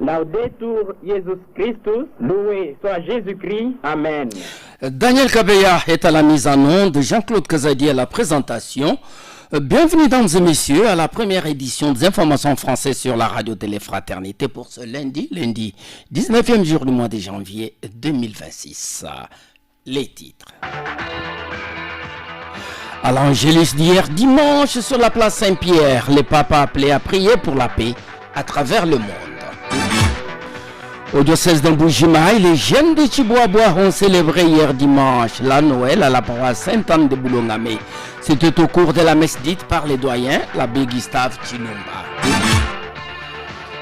Laudetur Jesus Christus, loué soit Jésus-Christ. Amen. Daniel Kabeya est à la mise en onde, Jean-Claude Kazadi à la présentation. Bienvenue, dames et messieurs, à la première édition des informations françaises sur la radio-télé-fraternité pour ce lundi 19e jour du mois de janvier 2026. Les titres. À l'Angélus d'hier dimanche sur la place Saint-Pierre, les papes appelés à prier pour la paix à travers le monde. Au diocèse d'Amboujima, les jeunes de Chiboaboua ont célébré hier dimanche la Noël à la paroisse Sainte-Anne de Boulongame. C'était au cours de la messe dite par les doyens, l'abbé Gustave Chilumba.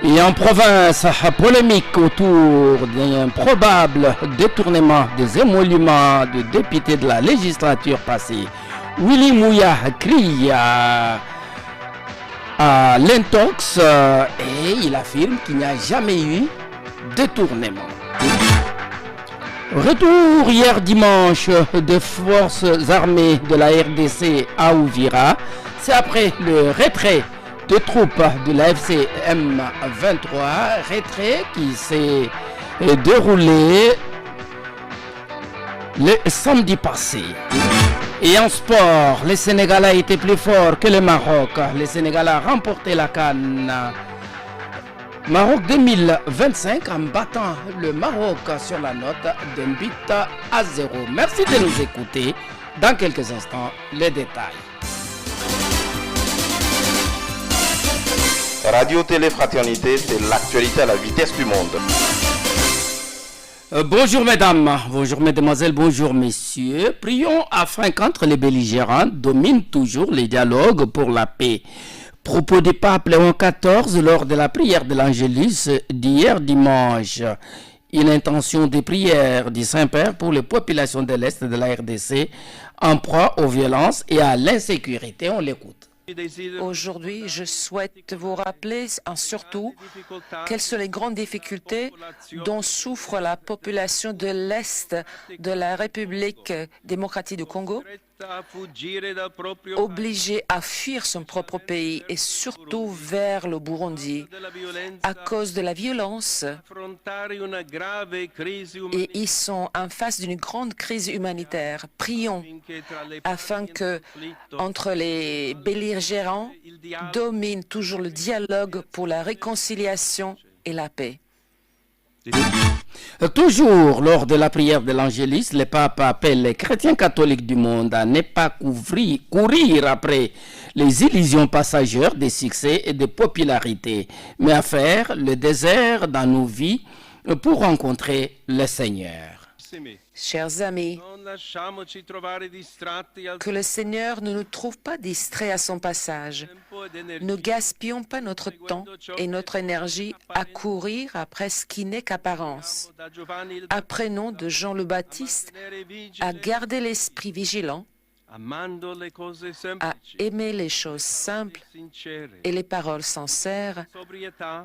Et en province, polémique autour d'un probable détournement des émoluments de députés de la législature passée. Willy Mouya crie à l'intox et il affirme qu'il n'y a jamais eu détournement. Retour hier dimanche des forces armées de la RDC à Ouvira. C'est après le retrait de troupes de la FCM 23, retrait qui s'est déroulé le samedi passé. Et en sport, le Sénégal a été plus fort que le Maroc. Le Sénégal a remporté la CAN Maroc 2025 en battant le Maroc sur la note d'un but à 0. Merci de nous écouter. Dans quelques instants, les détails. Radio Télé Fraternité, c'est l'actualité à la vitesse du monde. Bonjour mesdames, bonjour mesdemoiselles, bonjour messieurs. Prions afin qu'entre les belligérants domine toujours les dialogues pour la paix. Propos du pape Léon XIV lors de la prière de l'Angélus d'hier dimanche. Une intention de prière du Saint-Père pour les populations de l'Est de la RDC en proie aux violences et à l'insécurité. On l'écoute. Aujourd'hui, je souhaite vous rappeler surtout quelles sont les grandes difficultés dont souffre la population de l'Est de la République démocratique du Congo, obligée à fuir son propre pays et surtout vers le Burundi à cause de la violence. Et ils sont en face d'une grande crise humanitaire. Prions afin que, entre les belligérants, domine toujours le dialogue pour la réconciliation et la paix. Toujours lors de la prière de l'Angélus, le pape appelle les chrétiens catholiques du monde à ne pas courir après les illusions passagères de succès et de popularité, mais à faire le désert dans nos vies pour rencontrer le Seigneur. Chers amis, que le Seigneur ne nous trouve pas distraits à son passage. Ne gaspillons pas notre temps et notre énergie à courir après ce qui n'est qu'apparence. Apprenons de Jean le Baptiste à garder l'esprit vigilant, à aimer les choses simples et les paroles sincères,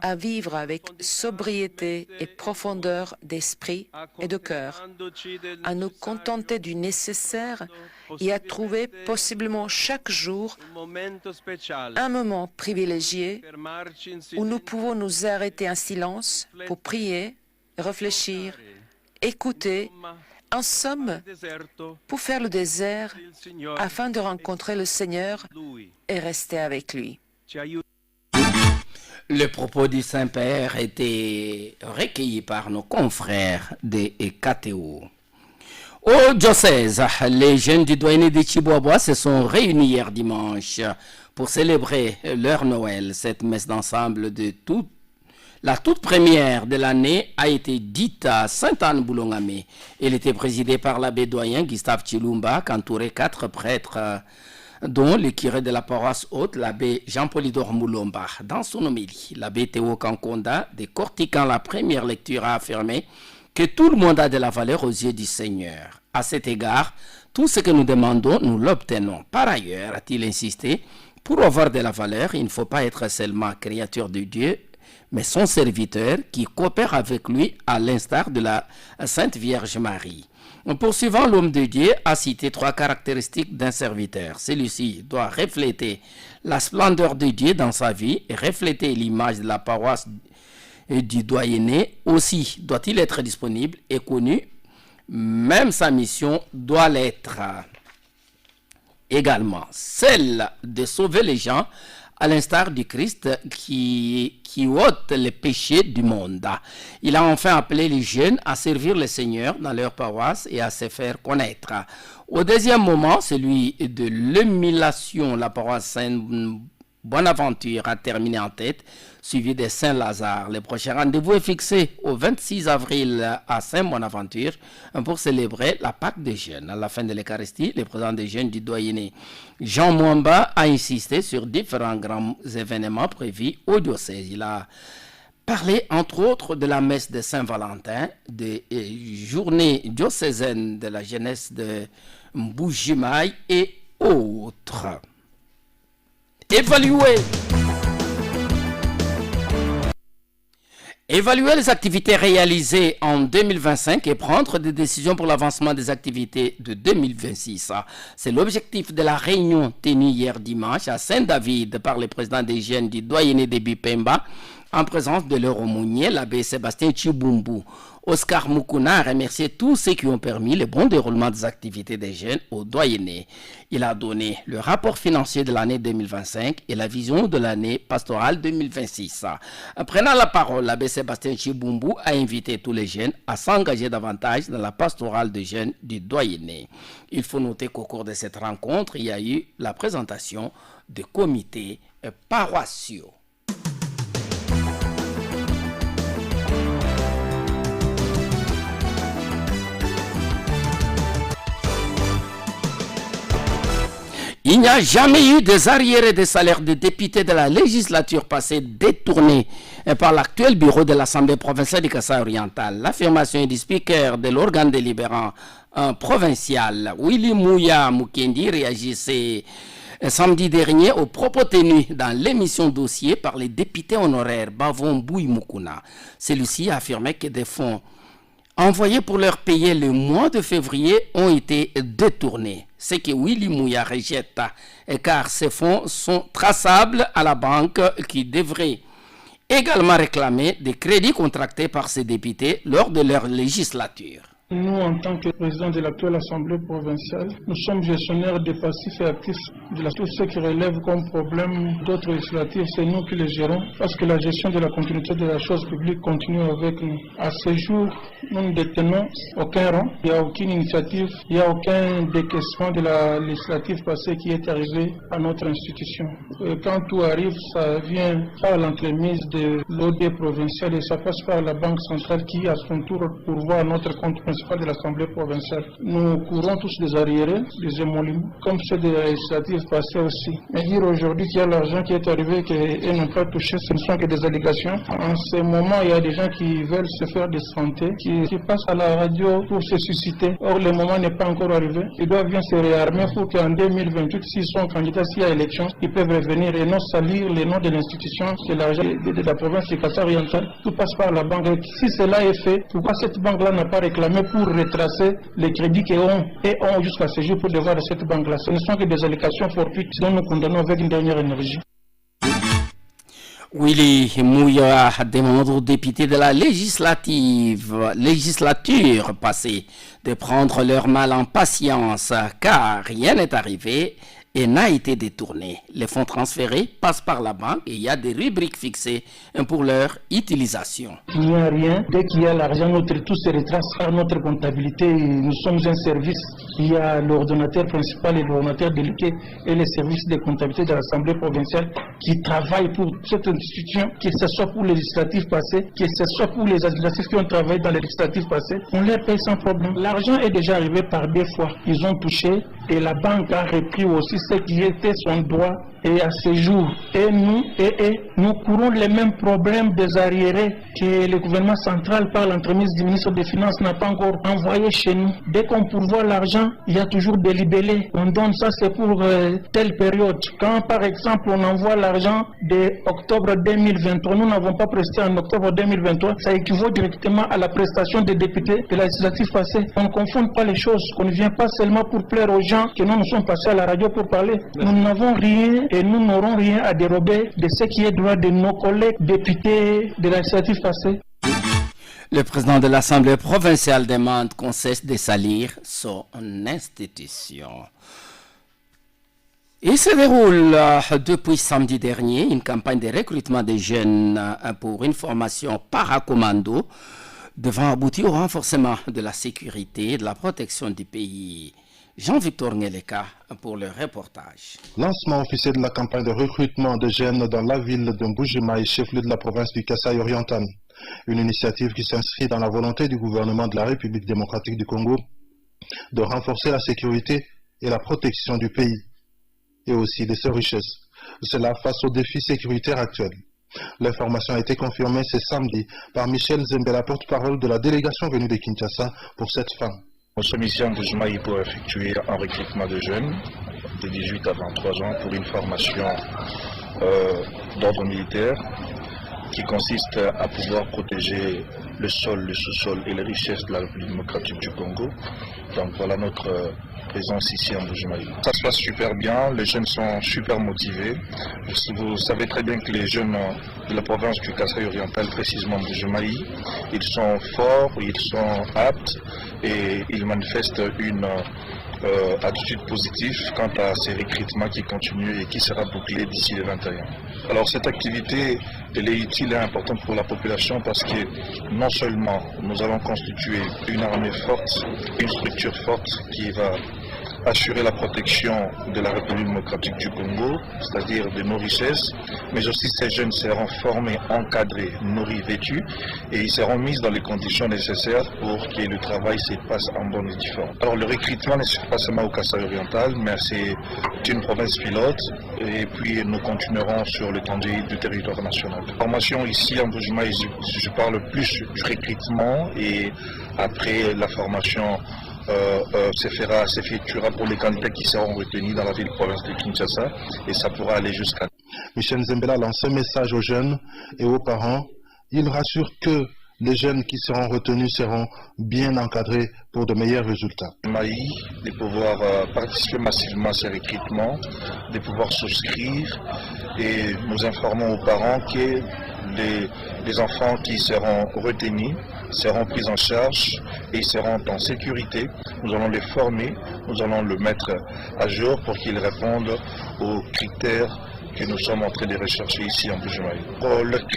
à vivre avec sobriété et profondeur d'esprit et de cœur, à nous contenter du nécessaire et à trouver possiblement chaque jour un moment privilégié où nous pouvons nous arrêter en silence pour prier, réfléchir, écouter, en somme, pour faire le désert afin de rencontrer le Seigneur et rester avec lui. Le propos du Saint-Père était recueilli par nos confrères de KTO. Au diocèse, les jeunes du doyenné de Chiboaboua se sont réunis hier dimanche pour célébrer leur Noël. Cette messe d'ensemble la toute première de l'année a été dite à Sainte-Anne-Boulongame. Elle était présidée par l'abbé doyen Gustave Chilumba, qu'entourait 4 prêtres, dont le curé de la paroisse haute, l'abbé Jean-Polydore Moulomba. Dans son homélie, l'abbé Théo Kankonda, décortiquant la première lecture, a affirmé que tout le monde a de la valeur aux yeux du Seigneur. À cet égard, tout ce que nous demandons, nous l'obtenons. Par ailleurs, a-t-il insisté, pour avoir de la valeur, il ne faut pas être seulement créature de Dieu, mais son serviteur qui coopère avec lui à l'instar de la Sainte Vierge Marie. En poursuivant, l'homme de Dieu a cité 3 caractéristiques d'un serviteur. Celui-ci doit refléter la splendeur de Dieu dans sa vie et refléter l'image de la paroisse du doyenné aussi doit-il être disponible et connu. Même sa mission doit l'être également, celle de sauver les gens, à l'instar du Christ qui ôte les péchés du monde. Il a enfin appelé les jeunes à servir le Seigneur dans leur paroisse et à se faire connaître. Au deuxième moment, celui de l'émulation, la paroisse Saint-Bonaventure a terminé en tête, suivi de Saint-Lazare. Le prochain rendez-vous est fixé au 26 avril à Saint-Bonaventure pour célébrer la Pâque des jeunes. À la fin de l'Eucharistie, le président des jeunes du doyenné Jean Mwamba a insisté sur différents grands événements prévus au diocèse. Il a parlé entre autres de la messe de Saint-Valentin, des journées diocésaines de la jeunesse de Mbujimaï et autres. Évaluer les activités réalisées en 2025 et prendre des décisions pour l'avancement des activités de 2026. C'est l'objectif de la réunion tenue hier dimanche à Saint-David par le président des jeunes du doyenné de Bipemba en présence de leur aumônier, l'abbé Sébastien Chibumbu. Oscar Mukuna a remercié tous ceux qui ont permis le bon déroulement des activités des jeunes au doyenné. Il a donné le rapport financier de l'année 2025 et la vision de l'année pastorale 2026. Prenant la parole, l'abbé Sébastien Chibumbu a invité tous les jeunes à s'engager davantage dans la pastorale des jeunes du doyenné. Il faut noter qu'au cours de cette rencontre, il y a eu la présentation de comités paroissiaux. Il n'y a jamais eu des arriérés de salaire des députés de la législature passée détournés par l'actuel bureau de l'Assemblée provinciale du Kasaï oriental. L'affirmation est du speaker de l'organe délibérant provincial, Willy Mouya Mukendi, réagissait samedi dernier aux propos tenus dans l'émission Dossier par les députés honoraires Bavon Bouy Mukuna. Celui-ci a affirmé que des fonds envoyés pour leur payer le mois de février ont été détournés. Ce que Willy Mouya rejette, car ces fonds sont traçables à la banque qui devrait également réclamer des crédits contractés par ces députés lors de leur législature. Nous, en tant que président de l'actuelle Assemblée provinciale, nous sommes gestionnaires des passifs et actifs de tout ce qui relève comme problème d'autres législatives. C'est nous qui les gérons parce que la gestion de la continuité de la chose publique continue avec nous. À ce jour, nous ne détenons aucun rang, il n'y a aucune initiative, il n'y a aucun décaissement de la législative passée qui est arrivé à notre institution. Et quand tout arrive, ça vient par l'entremise de l'OD provinciale et ça passe par la Banque centrale qui, à son tour, pourvoit notre compte principal de l'Assemblée provinciale. Nous courons tous des arriérés, des émoluments, comme ceux des législatives passées aussi. Mais dire aujourd'hui qu'il y a l'argent qui est arrivé et n'ont pas touché, ce ne sont que des allégations. En ce moment, il y a des gens qui veulent se faire des santé, qui passent à la radio pour se susciter. Or, le moment n'est pas encore arrivé. Ils doivent bien se réarmer pour qu'en 2028, s'ils sont candidats, s'il y a élection, ils peuvent revenir et non salir les noms de l'institution, c'est l'argent de la province du Kasaï oriental. Tout passe par la banque. Et si cela est fait, pourquoi cette banque-là n'a pas réclamé pour retracer les crédits qu'ils ont jusqu'à ce jour pour devoir de cette banque-là? Ce ne sont que des allégations fortuites dont nous condamnons avec une dernière énergie. Willy Mouya demande aux députés de la législature passée de prendre leur mal en patience car rien n'est arrivé et n'a été détourné. Les fonds transférés passent par la banque et il y a des rubriques fixées pour leur utilisation. Il n'y a rien. Dès qu'il y a l'argent, tout se retrace par notre comptabilité. Nous sommes un service. Il y a l'ordonnateur principal et l'ordonnateur délégué et les services de comptabilité de l'Assemblée provinciale qui travaillent pour cette institution, que ce soit pour les législatives passées, que ce soit pour les législatives qui ont travaillé dans les législatives passées. On les paye sans problème. L'argent est déjà arrivé par deux fois. Ils ont touché et la banque a repris aussi ce qui était son droit. Et à ce jour, nous courons les mêmes problèmes des arriérés que le gouvernement central par l'entremise du ministre des Finances n'a pas encore envoyé chez nous. Dès qu'on pourvoit l'argent l'argent, il y a toujours des libellés. On donne ça, c'est pour telle période. Quand par exemple on envoie l'argent de octobre 2023, nous n'avons pas presté en octobre 2023, ça équivaut directement à la prestation des députés de la législative passée. On ne confond pas les choses. On ne vient pas seulement pour plaire aux gens que nous sommes passés à la radio pour parler. Nous n'avons rien et nous n'aurons rien à dérober de ce qui est droit de nos collègues députés de la législative passée. Le président de l'Assemblée provinciale demande qu'on cesse de salir son institution. Il se déroule depuis samedi dernier une campagne de recrutement des jeunes pour une formation paracommando devant aboutir au renforcement de la sécurité et de la protection du pays. Jean-Victor Ngeleka pour le reportage. Lancement officiel de la campagne de recrutement de jeunes dans la ville de Mbujimaï, chef-lieu de la province du Kasaï oriental. Une initiative qui s'inscrit dans la volonté du gouvernement de la République démocratique du Congo de renforcer la sécurité et la protection du pays et aussi de ses richesses. Cela face aux défis sécuritaires actuels. L'information a été confirmée ce samedi par Michel Zembela, porte-parole de la délégation venue de Kinshasa pour cette fin. Nous sommes ici en Mbujimaï pour effectuer un recrutement de jeunes de 18 à 23 ans pour une formation d'ordre militaire qui consiste à pouvoir protéger le sol, le sous-sol et les richesses de la République démocratique du Congo. Donc voilà notre présence ici en Mbujimaï. Ça se passe super bien, les jeunes sont super motivés. Vous savez très bien que les jeunes de la province du Kasaï oriental, précisément Mbujimaï, ils sont forts, ils sont aptes et ils manifestent une attitude positive quant à ces recrutements qui continuent et qui sera bouclé d'ici le 21. Alors cette activité, elle est utile et importante pour la population parce que non seulement nous allons constituer une armée forte, une structure forte qui va assurer la protection de la République démocratique du Congo, c'est-à-dire de nos richesses, mais aussi ces jeunes seront formés, encadrés, nourris, vêtus, et ils seront mis dans les conditions nécessaires pour que le travail se passe en bonne et due forme. Alors le recrutement ne se fait pas seulement au Kasaï oriental, mais c'est une province pilote, et puis nous continuerons sur l'étendue du territoire national. La formation ici en Mbujimaï, je parle plus du recrutement, et après la formation s'effectuera pour les candidats qui seront retenus dans la ville-province de Kinshasa et ça pourra aller jusqu'à... Michel Zembela lance un message aux jeunes et aux parents. Il rassure que les jeunes qui seront retenus seront bien encadrés pour de meilleurs résultats. De pouvoir participer massivement à ces recrutements, de pouvoir souscrire et nous informons aux parents que les enfants qui seront retenus seront pris en charge et ils seront en sécurité. Nous allons les former, nous allons le mettre à jour pour qu'ils répondent aux critères que nous sommes en train de rechercher ici en Mbujimaï.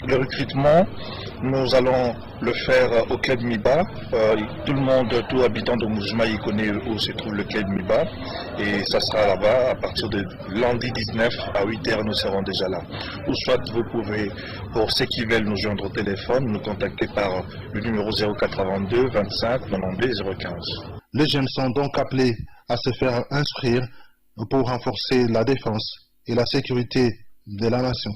Le recrutement, nous allons le faire au club Miba. Tout le monde, tout habitant de Mbujimaï connaît où se trouve le club Miba et ça sera là-bas à partir de lundi 19 à 8h, nous serons déjà là. Ou soit vous pouvez, pour ceux qui veulent nous joindre au téléphone, nous contacter par le numéro 082 25 92 015. Les jeunes sont donc appelés à se faire inscrire pour renforcer la défense et la sécurité de la nation,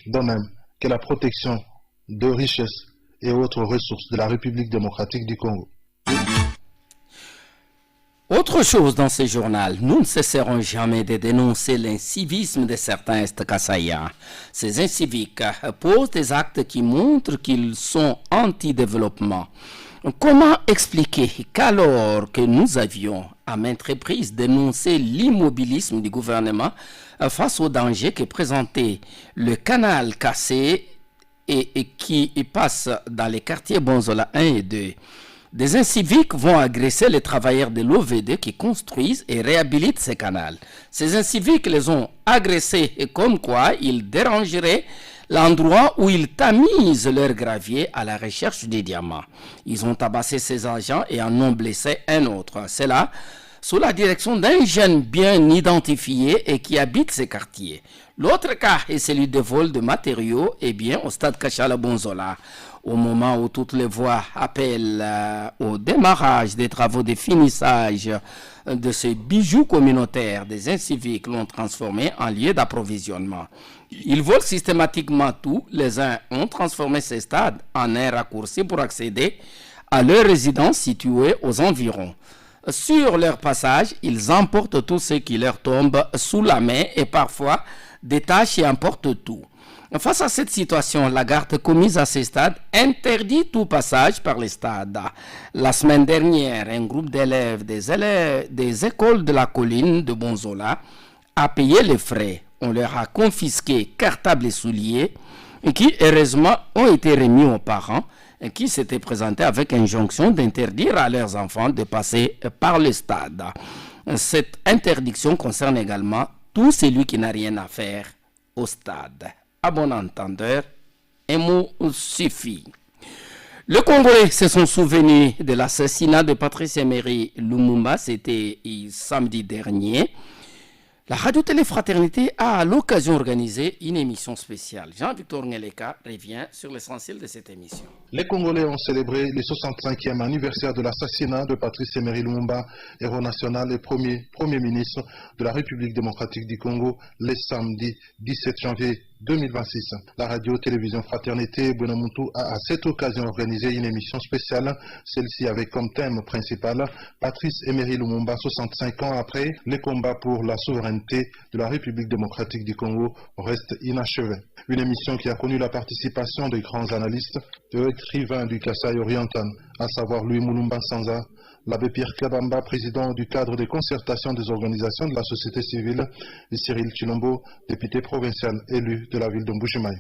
de même que la protection de richesses et autres ressources de la République démocratique du Congo. Autre chose dans ce journal, nous ne cesserons jamais de dénoncer l'incivisme de certains Est-Kasaïens. Ces inciviques posent des actes qui montrent qu'ils sont anti-développement. Comment expliquer qu'alors que nous avions à maintes reprises dénoncé l'immobilisme du gouvernement face aux dangers que présentait le canal cassé et qui passe dans les quartiers Bonzola 1 et 2, des inciviques vont agresser les travailleurs de l'OVD qui construisent et réhabilitent ces canaux. Ces inciviques les ont agressés et comme quoi ils dérangeraient l'endroit où ils tamisent leur gravier à la recherche des diamants. Ils ont tabassé ces agents et en ont blessé un autre. C'est là, sous la direction d'un jeune bien identifié et qui habite ces quartiers. L'autre cas est celui de vol de matériaux au stade Kachala Bonzola. Au moment où toutes les voies appellent au démarrage des travaux de finissage de ces bijoux communautaires, des inciviques l'ont transformé en lieu d'approvisionnement. Ils volent systématiquement tout. Les uns ont transformé ces stades en un raccourci pour accéder à leur résidence située aux environs. Sur leur passage, ils emportent tout ce qui leur tombe sous la main et parfois détachent et emportent tout. Face à cette situation, la garde commise à ces stades interdit tout passage par les stades. La semaine dernière, un groupe d'élèves des écoles de la colline de Bonzola a payé les frais. On leur a confisqué cartables et souliers et qui, heureusement, ont été remis aux parents et qui s'étaient présentés avec injonction d'interdire à leurs enfants de passer par le stade. Cette interdiction concerne également tout celui qui n'a rien à faire au stade. À bon entendeur, un mot suffit. Le Congolais se sont souvenus de l'assassinat de Patrice Emery Lumumba, c'était samedi dernier. La Radio-Télé-Fraternité a à l'occasion organisé une émission spéciale. Jean-Victor Ngeleka revient sur l'essentiel de cette émission. Les Congolais ont célébré le 65e anniversaire de l'assassinat de Patrice Emery Lumumba, héros national et premier ministre de la République démocratique du Congo, le samedi 17 janvier 2026. La radio-télévision Fraternité Buenamuntu a à cette occasion organisé une émission spéciale, celle-ci avec comme thème principal Patrice Emery Lumumba, 65 ans après, les combats pour la souveraineté de la République démocratique du Congo restent inachevés. Une émission qui a connu la participation des grands analystes et écrivains du Kasaï oriental, à savoir Louis Mulumba Sanza, l'abbé Pierre Kabamba, président du cadre de concertation des organisations de la société civile, et Cyril Chilombo, député provincial élu de la ville de Mbujimaï.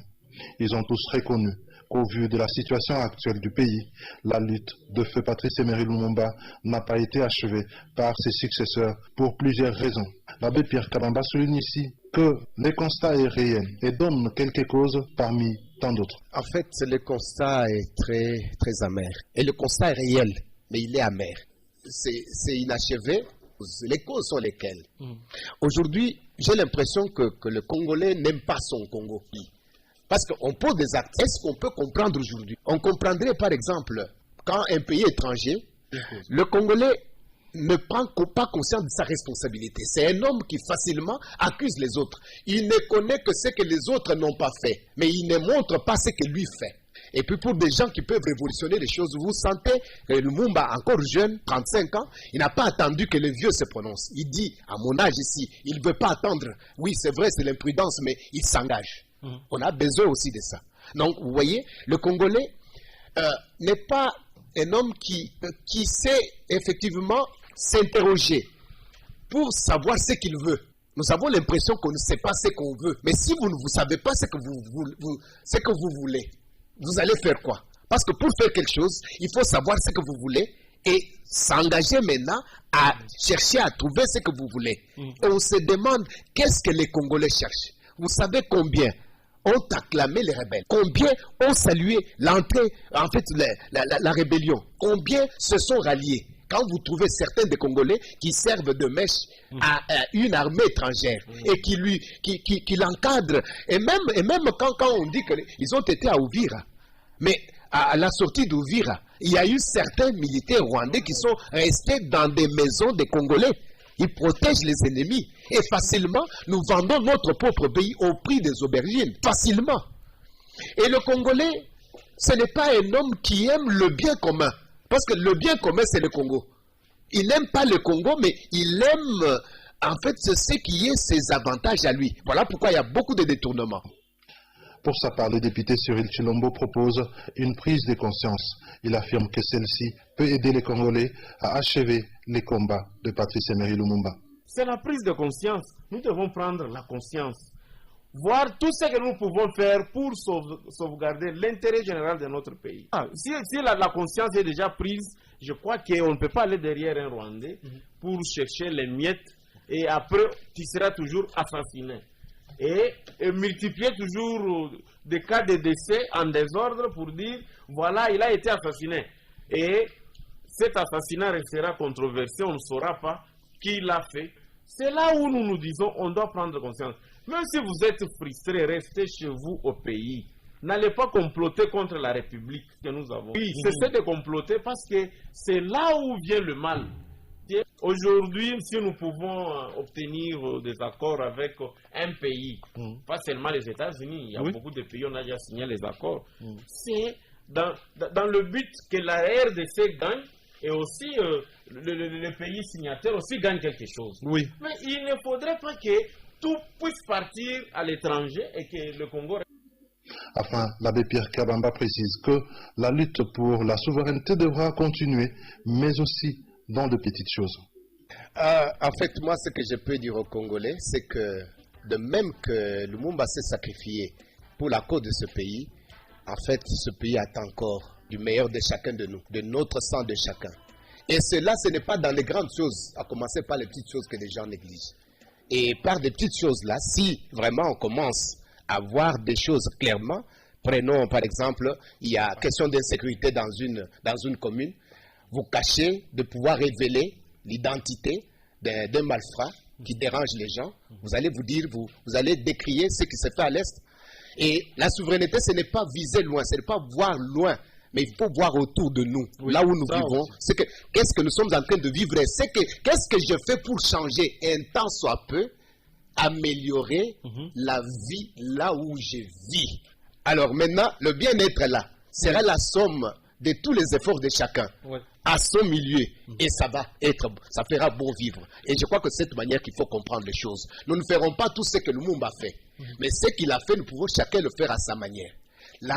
Ils ont tous reconnu qu'au vu de la situation actuelle du pays, la lutte de feu Patrice Emery Lumumba n'a pas été achevée par ses successeurs pour plusieurs raisons. L'abbé Pierre Kabamba souligne ici que le constat est réel et donne quelques causes parmi tant d'autres. En fait, le constat est très amer. Et le constat est réel, mais il est amer. C'est inachevé. Les causes sont lesquelles? Aujourd'hui, j'ai l'impression que le Congolais n'aime pas son Congo. Parce qu'on pose des actes. Est-ce qu'on peut comprendre aujourd'hui? On comprendrait par exemple, quand un pays étranger, le Congolais ne prend pas conscience de sa responsabilité. C'est un homme qui facilement accuse les autres. Il ne connaît que ce que les autres n'ont pas fait, mais il ne montre pas ce que lui fait. Et puis pour des gens qui peuvent révolutionner les choses, vous sentez que Lumumba, encore jeune, 35 ans, il n'a pas attendu que les vieux se prononcent. Il dit, à mon âge ici, il ne veut pas attendre. Oui, c'est vrai, c'est l'imprudence, mais il s'engage. On a besoin aussi de ça. Donc, vous voyez, le Congolais n'est pas un homme qui sait effectivement s'interroger pour savoir ce qu'il veut. Nous avons l'impression qu'on ne sait pas ce qu'on veut. Mais si vous ne savez pas ce que vous voulez, vous allez faire quoi? Parce que pour faire quelque chose, il faut savoir ce que vous voulez et s'engager maintenant à chercher à trouver ce que vous voulez. Et on se demande qu'est-ce que les Congolais cherchent. Vous savez combien ont acclamé les rebelles? Combien ont salué l'entrée, en fait, la rébellion? Combien se sont ralliés? Quand vous trouvez certains des Congolais qui servent de mèche à une armée étrangère et qui l'encadrent, et même quand on dit qu'ils ont été à Uvira, mais à la sortie d'Uvira, il y a eu certains militaires rwandais qui sont restés dans des maisons des Congolais. Ils protègent les ennemis. Et facilement, nous vendons notre propre pays au prix des aubergines. Facilement. Et le Congolais, ce n'est pas un homme qui aime le bien commun. Parce que le bien commun, c'est le Congo. Il n'aime pas le Congo, mais il aime, en fait, ce qui est ses avantages à lui. Voilà pourquoi il y a beaucoup de détournements. Pour sa part, le député Cyril Chilombo propose une prise de conscience. Il affirme que celle-ci peut aider les Congolais à achever les combats de Patrice Emery Lumumba. C'est la prise de conscience. Nous devons prendre la conscience. Voir tout ce que nous pouvons faire pour sauvegarder l'intérêt général de notre pays. Si la conscience est déjà prise, je crois qu'on ne peut pas aller derrière un Rwandais pour chercher les miettes et après tu seras toujours assassiné. Et multiplier toujours des cas de décès en désordre pour dire voilà, il a été assassiné. Et cet assassinat restera controversé, on ne saura pas qui l'a fait. C'est là où nous nous disons on doit prendre conscience. Même si vous êtes frustré, restez chez vous au pays. N'allez pas comploter contre la République que nous avons. Oui, cessez de comploter parce que c'est là où vient le mal. Aujourd'hui, si nous pouvons obtenir des accords avec un pays, pas seulement les États-Unis, il y a beaucoup de pays, on a déjà signé les accords, c'est dans le but que la RDC gagne et aussi le pays signataire aussi gagne quelque chose. Oui. Mais il ne faudrait pas que tout puisse partir à l'étranger et que le Congo... Enfin, l'abbé Pierre Kabamba précise que la lutte pour la souveraineté devra continuer, mais aussi dans de petites choses. En fait, moi, ce que je peux dire aux Congolais, c'est que de même que Lumumba s'est sacrifié pour la cause de ce pays, en fait, ce pays attend encore du meilleur de chacun de nous, de notre sang de chacun. Et cela, ce n'est pas dans les grandes choses, à commencer par les petites choses que les gens négligent. Et par des petites choses-là, si vraiment on commence à voir des choses clairement, prenons par exemple, il y a question d'insécurité dans une commune, vous cachez de pouvoir révéler l'identité d'un malfrat qui dérange les gens, vous allez vous dire, vous allez décrier ce qui se fait à l'Est. Et la souveraineté, ce n'est pas viser loin, ce n'est pas voir loin, mais il faut voir autour de nous, oui, là où nous vivons, qu'est-ce que nous sommes en train de vivre, qu'est-ce que je fais pour changer un temps soit peu, améliorer la vie là où je vis. Alors maintenant, le bien-être là sera la somme de tous les efforts de chacun à son milieu, et ça fera bon vivre. Et je crois que c'est cette manière qu'il faut comprendre les choses. Nous ne ferons pas tout ce que Lumumba a fait, mais ce qu'il a fait, nous pouvons chacun le faire à sa manière.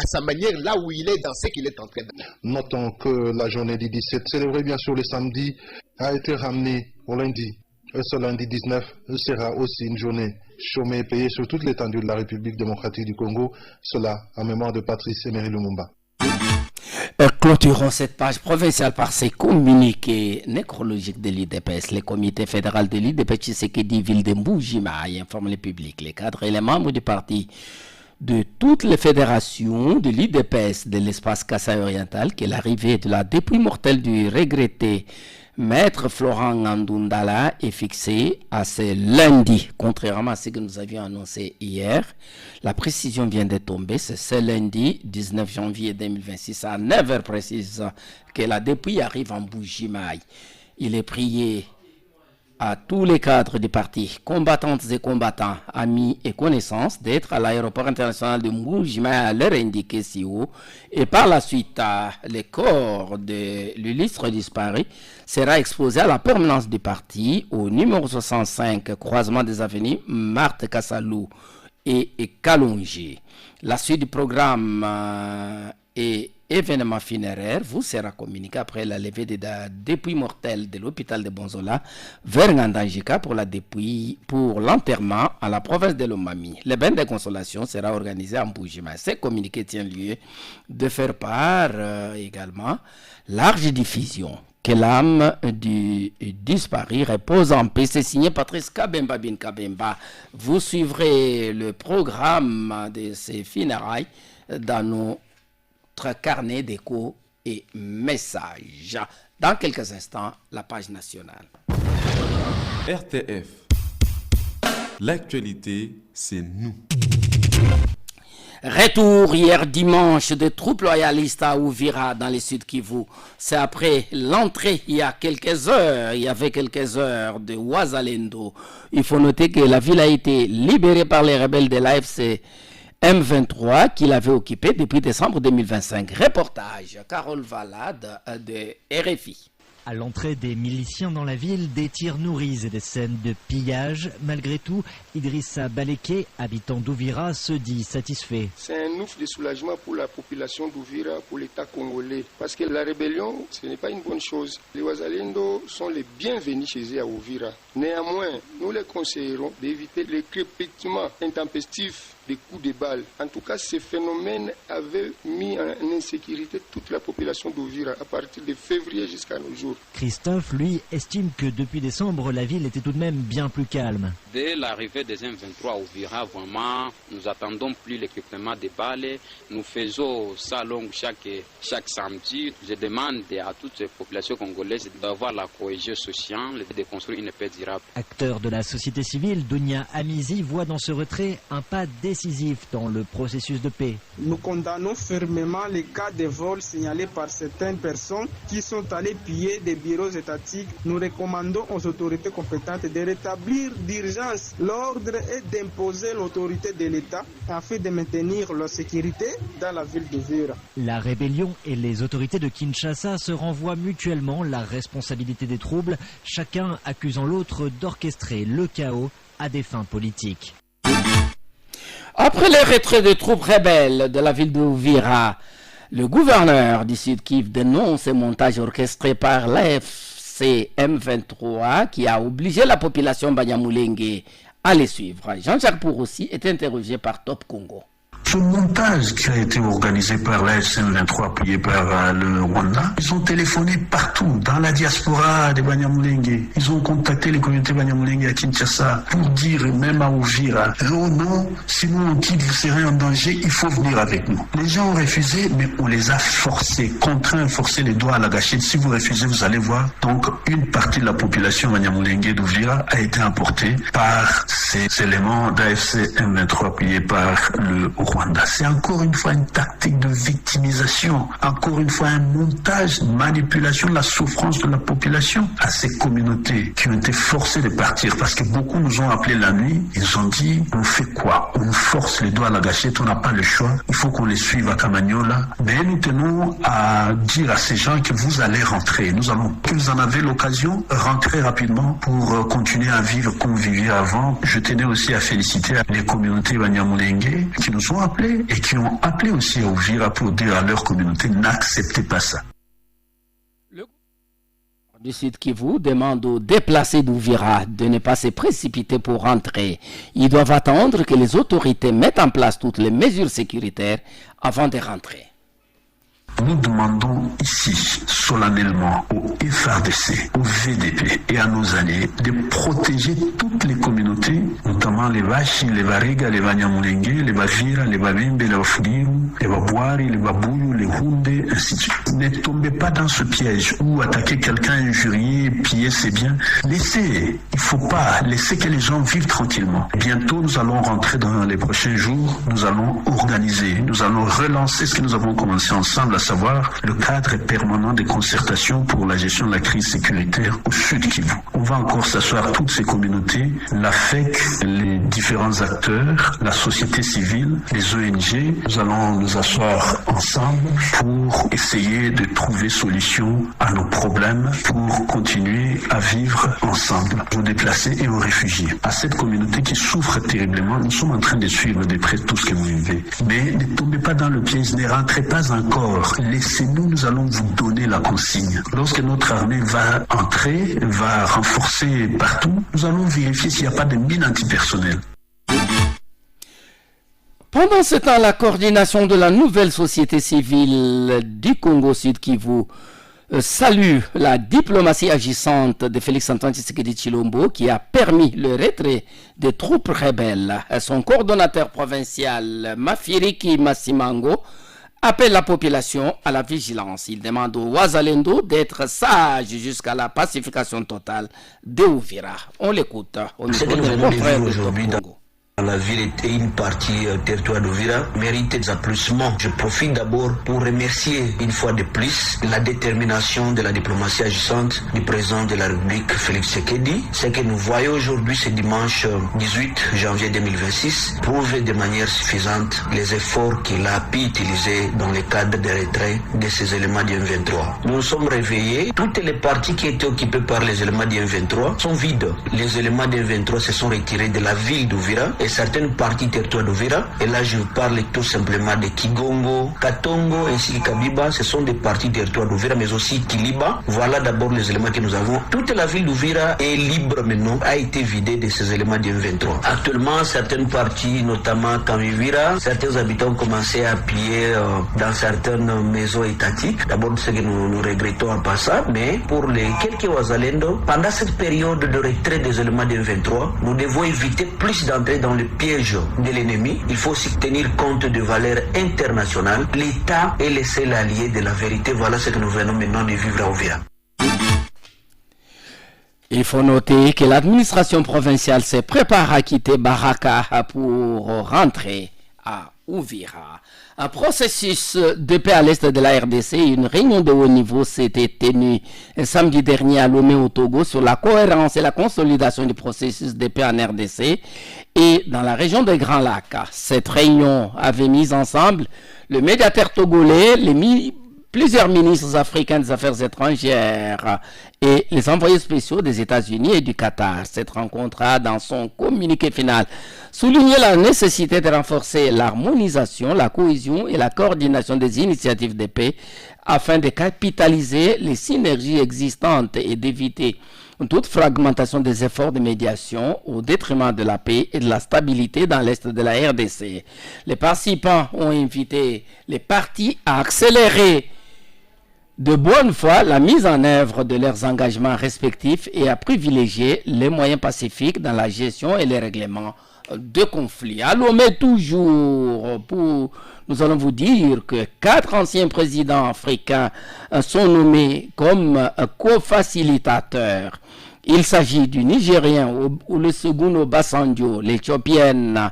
Sa manière, là où il est, dans ce qu'il est en train de faire. Notons que la journée du 17, célébrée bien sûr le samedi, a été ramenée au lundi. Et ce lundi 19 sera aussi une journée chômée et payée sur toute l'étendue de la République démocratique du Congo. Cela en mémoire de Patrice Emery Lumumba. Clôturons cette page provinciale par ces communiqués nécrologiques de l'IDPS. Le comité fédéral de l'IDPS Tshisekedi Ville de Mbuji-Mayi informe le public, les cadres et les membres du parti de toutes les fédérations de l'IDPS de l'espace Kasaï oriental que l'arrivée de la dépouille mortelle du regretté Maître Florent Ngandundala est fixée à ce lundi, contrairement à ce que nous avions annoncé hier. La précision vient de tomber, c'est ce lundi 19 janvier 2026 à 9h précise que la dépouille arrive en Mbuji-Mayi. Il est prié à tous les cadres du parti, combattantes et combattants, amis et connaissances, d'être à l'aéroport international de Mbuji-Mayi à l'heure indiquée si haut, et par la suite, le corps de l'illustre disparu sera exposé à la permanence du parti au numéro 65, croisement des avenues Marthe Kassalou et Kalonji. La suite du programme et événement funéraire vous sera communiqué après la levée de la dépouille mortelle de l'hôpital de Bonzola vers Ngandajika pour l'enterrement à la province de Lomami. Le bain de consolation sera organisé en Mbuji-Mayi. Ce communiqué tient lieu de faire part également large diffusion. Que l'âme du disparu repose en paix. C'est signé Patrice Kabemba Bin Kabemba. Vous suivrez le programme de ces funérailles dans notre carnet d'écho et messages. Dans quelques instants, la page nationale. RTF. L'actualité, c'est nous. Retour hier dimanche des troupes loyalistes à Uvira dans le sud Kivu. C'est après l'entrée il y avait quelques heures de Wazalendo. Il faut noter que la ville a été libérée par les rebelles de l'AFC M23 qui l'avaient occupée depuis décembre 2025. Reportage Carole Valade de RFI. À l'entrée des miliciens dans la ville, des tirs nourris et des scènes de pillage. Malgré tout, Idrissa Baleke, habitant d'Ouvira, se dit satisfait. C'est un ouf de soulagement pour la population d'Ouvira, pour l'État congolais. Parce que la rébellion, ce n'est pas une bonne chose. Les Wazalendo sont les bienvenus chez eux à Ouvira. Néanmoins, nous les conseillerons d'éviter les crépitements intempestifs des coups de balles. En tout cas, ces phénomènes avaient mis en insécurité toute la population d'Ouvira à partir de février jusqu'à nos jours. Christophe, lui, estime que depuis décembre, la ville était tout de même bien plus calme. Dès l'arrivée des M23 à Ouvira, vraiment, nous attendons plus l'équipement des balles. Nous faisons ça long chaque samedi. Je demande à toutes les populations congolaises d'avoir la cohésion sociale, de construire une paix durable. indésirables. Acteur de la société civile, Dounia Amizi voit dans ce retrait un pas décisif dans le processus de paix. Nous condamnons fermement les cas de vol signalés par certaines personnes qui sont allées piller des bureaux étatiques. Nous recommandons aux autorités compétentes de rétablir d'urgence l'ordre et d'imposer l'autorité de l'État afin de maintenir la sécurité dans la ville d'Uvira. La rébellion et les autorités de Kinshasa se renvoient mutuellement la responsabilité des troubles, chacun accusant l'autre d'orchestrer le chaos à des fins politiques. Après le retrait des troupes rebelles de la ville d'Uvira, le gouverneur du Sud Kivu dénonce ce montage orchestré par l'AFC M23 qui a obligé la population Banyamulenge à les suivre. Jean-Jacques Pouroussi est interrogé par Top Congo. Ce montage qui a été organisé par la SM23 appuyé par le Rwanda, ils ont téléphoné partout dans la diaspora des Banyamulenge. Ils ont contacté les communautés Banyamulenge à Kinshasa pour dire, même à Uvira, oh non, sinon on quitte, vous serez en danger, il faut venir avec nous. Les gens ont refusé, mais on les a forcés, contraints, forcés les doigts à la gâchette. Si vous refusez, vous allez voir. Donc une partie de la population Banyamulenge d'Uvira a été emportée par ces éléments d'AFC M23 appuyés par le Rwanda. C'est encore une fois une tactique de victimisation, encore une fois un montage, une manipulation de la souffrance de la population à ces communautés qui ont été forcées de partir parce que beaucoup nous ont appelés la nuit, ils ont dit on fait quoi? On force les doigts à la gâchette, on n'a pas le choix, il faut qu'on les suive à Kamanyola. Mais nous tenons à dire à ces gens que vous allez rentrer, que vous en avez l'occasion, rentrer rapidement pour continuer à vivre comme vous viviez avant. Je tenais aussi à féliciter les communautés Banyamulenge qui nous ont appelés et qui ont appelé aussi à Uvira pour dire à leur communauté n'acceptez pas ça. Le du Sud Kivu demande aux déplacés d'Uvira de ne pas se précipiter pour rentrer. Ils doivent attendre que les autorités mettent en place toutes les mesures sécuritaires avant de rentrer. Nous demandons ici solennellement au FARDC, au VDP et à nos alliés de protéger toutes les communautés, notamment les Vachi, les Variga, les Banyamulenge, les Bavira, les Babimbe, les Bafuliru, les Babouari, les Babouyu, les Houndé, ainsi de suite. Ne tombez pas dans ce piège où attaquer quelqu'un, injurier, piller ses biens. Laissez, il ne faut pas laisser que les gens vivent tranquillement. Bientôt, nous allons rentrer dans les prochains jours, nous allons organiser, nous allons relancer ce que nous avons commencé ensemble, à savoir le cadre permanent de concertation pour la gestion de la crise sécuritaire au Sud Kivu. On va encore s'asseoir toutes ces communautés, la FEC, les différents acteurs, la société civile, les ONG. Nous allons nous asseoir ensemble pour essayer de trouver solution à nos problèmes, pour continuer à vivre ensemble, aux déplacés et aux réfugiés. À cette communauté qui souffre terriblement, nous sommes en train de suivre de près tout ce que vous vivez. Mais ne tombez pas dans le piège, ne rentrez pas encore. Laissez-nous, nous allons vous donner la consigne. Lorsque notre armée va entrer, va renforcer partout, nous allons vérifier s'il n'y a pas de mine antipersonnelle. Pendant ce temps, la coordination de la nouvelle société civile du Congo Sud Kivu salue la diplomatie agissante de Félix-Antoine Tshisekedi Tshilombo qui a permis le retrait des troupes rebelles. Son coordonnateur provincial, Mafiriki Massimango, appelle la population à la vigilance. Il demande aux Wazalendo d'être sages jusqu'à la pacification totale de Uvira. On l'écoute. Ce que nous venons de vivre aujourd'hui dans la ville et une partie territoire d'Uvira mérite des applaudissements. Je profite d'abord pour remercier une fois de plus la détermination de la diplomatie agissante du président de la République Félix Tshisekedi. Ce que nous voyons aujourd'hui ce dimanche 18 janvier 2026 prouve de manière suffisante les efforts qu'il a pu utiliser dans le cadre de retrait de ces éléments du M23. Nous nous sommes réveillés, toutes les parties qui étaient occupées par les éléments du M23 sont vides. Les éléments du M23 se sont retirés de la ville d'Uvira et certaines parties territoire d'Uvira. Et là, je vous parle tout simplement de Kigongo, Katongo ainsi que Kabiba. Ce sont des parties territoire d'Uvira, mais aussi Kiliba. Voilà d'abord les éléments que nous avons. Toute la ville d'Uvira est libre maintenant, a été vidée de ces éléments du M23. Actuellement, certaines parties, notamment Kamivira, certains habitants ont commencé à piller dans certaines maisons étatiques. D'abord, ce que nous regrettons en passant, mais pour les quelques Wazalendo, pendant cette période de retrait des éléments du M23, nous devons éviter plus d'entrer dans le piège de l'ennemi. Il faut aussi tenir compte de valeurs internationales. L'État est le seul allié de la vérité. Voilà ce que nous venons maintenant de vivre à Uvira. Il faut noter que l'administration provinciale se prépare à quitter Baraka pour rentrer à Uvira. Un processus de paix à l'est de la RDC, une réunion de haut niveau s'était tenue samedi dernier à Lomé au Togo sur la cohérence et la consolidation du processus de paix en RDC et dans la région des Grands Lacs. Cette réunion avait mis ensemble le médiateur togolais, plusieurs ministres africains des Affaires étrangères et les envoyés spéciaux des États-Unis et du Qatar. Cette rencontre a, dans son communiqué final, souligné la nécessité de renforcer l'harmonisation, la cohésion et la coordination des initiatives de paix afin de capitaliser les synergies existantes et d'éviter toute fragmentation des efforts de médiation au détriment de la paix et de la stabilité dans l'est de la RDC. Les participants ont invité les parties à accélérer de bonne foi la mise en œuvre de leurs engagements respectifs et à privilégier les moyens pacifiques dans la gestion et les règlements de conflits. À Lomé toujours, nous allons vous dire que 4 anciens présidents africains sont nommés comme co-facilitateurs. Il s'agit du Nigérien Olusegun Obasanjo, l'Éthiopienne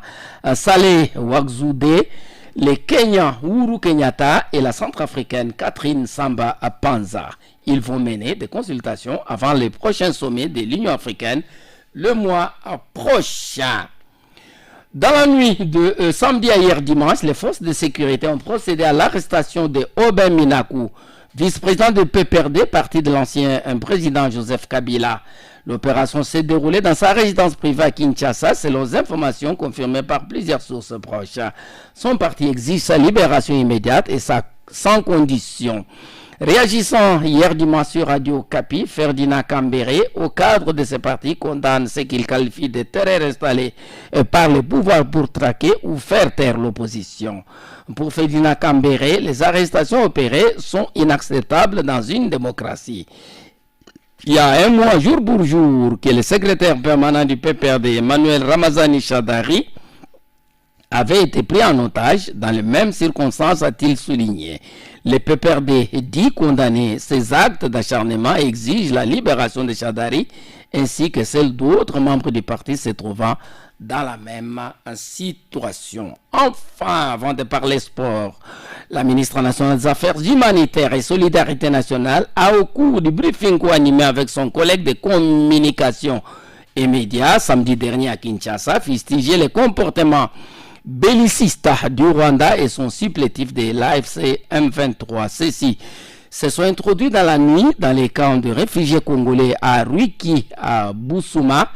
Saleh Ouagzoude, les Kenyans Uhuru Kenyatta et la Centrafricaine Catherine Samba Panza. Ils vont mener des consultations avant les prochains sommets de l'Union africaine le mois prochain. Dans la nuit de samedi à hier dimanche, les forces de sécurité ont procédé à l'arrestation de Aubin Minakou, vice-président de PPRD, parti de l'ancien président Joseph Kabila. L'opération s'est déroulée dans sa résidence privée à Kinshasa, selon les informations confirmées par plusieurs sources proches. Son parti exige sa libération immédiate et sans condition. Réagissant hier dimanche sur Radio Kapi, Ferdinand Kambere, au cadre de ce parti, condamne ce qu'il qualifie de terreur installée par le pouvoir pour traquer ou faire taire l'opposition. Pour Ferdinand Kambere, les arrestations opérées sont inacceptables dans une démocratie. Il y a un mois, jour pour jour, que le secrétaire permanent du PPRD, Emmanuel Ramazani Chadari, avait été pris en otage dans les mêmes circonstances, a-t-il souligné. Le PPRD dit condamner ces actes d'acharnement et exige la libération de Chadari ainsi que celle d'autres membres du parti se trouvant dans la même situation. Enfin, avant de parler sport, la ministre nationale des Affaires humanitaires et Solidarité nationale a, au cours du briefing co-animé avec son collègue de communication et médias samedi dernier à Kinshasa, fustigé les comportements belliciste du Rwanda et son supplétif de l'AFC M23. Ceux-ci se sont introduits dans la nuit dans les camps de réfugiés congolais à Ruiki, à Busuma,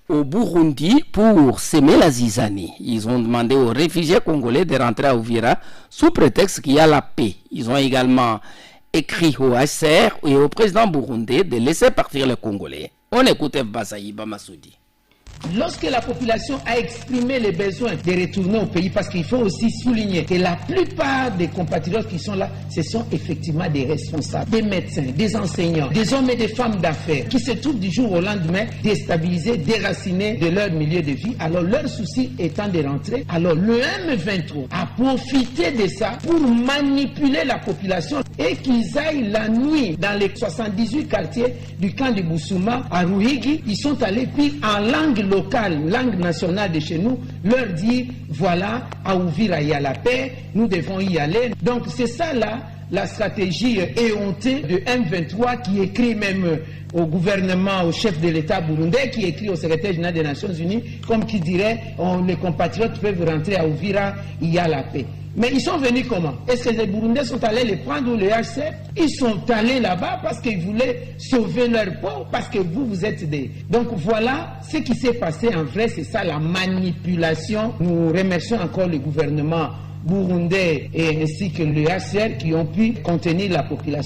au Burundi, pour semer la zizanie. Ils ont demandé aux réfugiés congolais de rentrer à Uvira sous prétexte qu'il y a la paix. Ils ont également écrit au HCR et au président burundais de laisser partir les Congolais. On écoute Basaïba Massoudi. Lorsque la population a exprimé les besoins de retourner au pays, parce qu'il faut aussi souligner que la plupart des compatriotes qui sont là, ce sont effectivement des responsables, des médecins, des enseignants, des hommes et des femmes d'affaires qui se trouvent du jour au lendemain déstabilisés, déracinés de leur milieu de vie. Alors leur souci étant de rentrer, alors le M23 a profité de ça pour manipuler la population et qu'ils aillent la nuit dans les 78 quartiers du camp de Busuma à Ruhigi. Ils sont allés puis en langue locale, langue nationale de chez nous, leur dire voilà, à Uvira il y a la paix, nous devons y aller. Donc c'est ça là la stratégie éhontée de M23 qui écrit même au gouvernement, au chef de l'État burundais, qui écrit au secrétaire général des Nations Unies, comme qui dirait les compatriotes peuvent rentrer à Uvira, il y a la paix. Mais ils sont venus comment? Est-ce que les Burundais sont allés les prendre ou les HCR? Ils sont allés là-bas parce qu'ils voulaient sauver leur peau, parce que vous êtes des... Donc voilà ce qui s'est passé en vrai, c'est ça la manipulation. Nous remercions encore le gouvernement burundais et ainsi que le HCR qui ont pu contenir la population.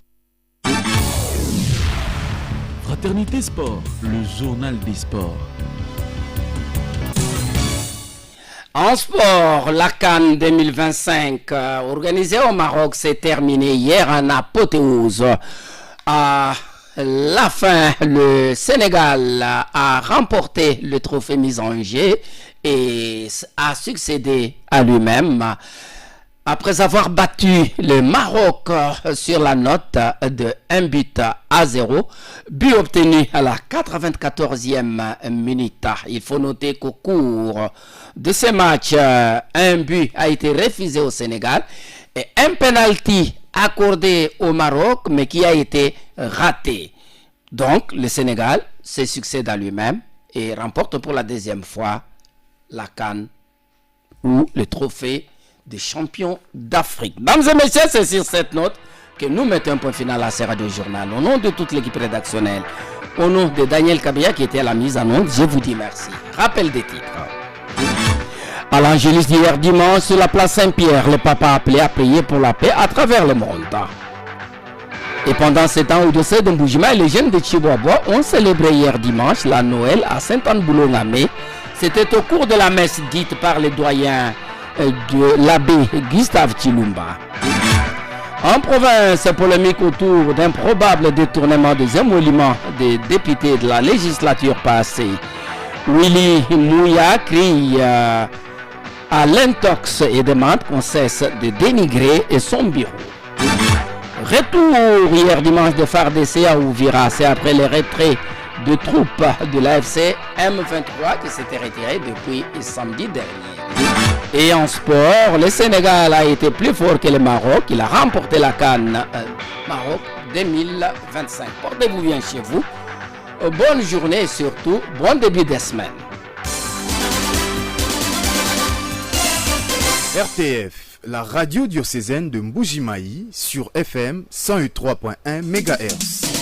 Fraternité Sport, le journal des sports. En sport, la CAN 2025 organisée au Maroc s'est terminée hier en apothéose. À la fin, le Sénégal a remporté le trophée mis en jeu et a succédé à lui-même. Après avoir battu le Maroc sur la note de 1-0, but obtenu à la 94e minute. Il faut noter qu'au cours de ce match, un but a été refusé au Sénégal et un penalty accordé au Maroc, mais qui a été raté. Donc, le Sénégal se succède à lui-même et remporte pour la deuxième fois la CAN ou le trophée des champions d'Afrique. Mesdames et messieurs, c'est sur cette note que nous mettons un point final à ce radio journal. Au nom de toute l'équipe rédactionnelle, au nom de Daniel Kabia qui était à la mise en onde, je vous dis merci. Rappel des titres. À l'Angélus d'hier dimanche, sur la place Saint-Pierre, le papa appelé à prier pour la paix à travers le monde. Et pendant ce temps, au dossier de Mboujima, les jeunes de Chiboabois ont célébré hier dimanche la Noël à Saint-Anne-Boulot-Ngamé. C'était au cours de la messe dite par les doyens de l'abbé Gustave Chilumba. En province, polémique autour d'un probable détournement des émoluments des députés de la législature passée. Willy Mouya crie à l'intox et demande qu'on cesse de dénigrer son bureau. Retour hier dimanche de FARDC à Ouvira, c'est après le retrait de troupes de l'AFC M23 qui s'était retiré depuis samedi dernier. Et en sport, le Sénégal a été plus fort que le Maroc. Il a remporté la CAN Maroc 2025. Portez-vous bien chez vous. Bonne journée et surtout, bon début de semaine. RTF, la radio diocésaine de Mboujimai sur FM 103.1 MHz.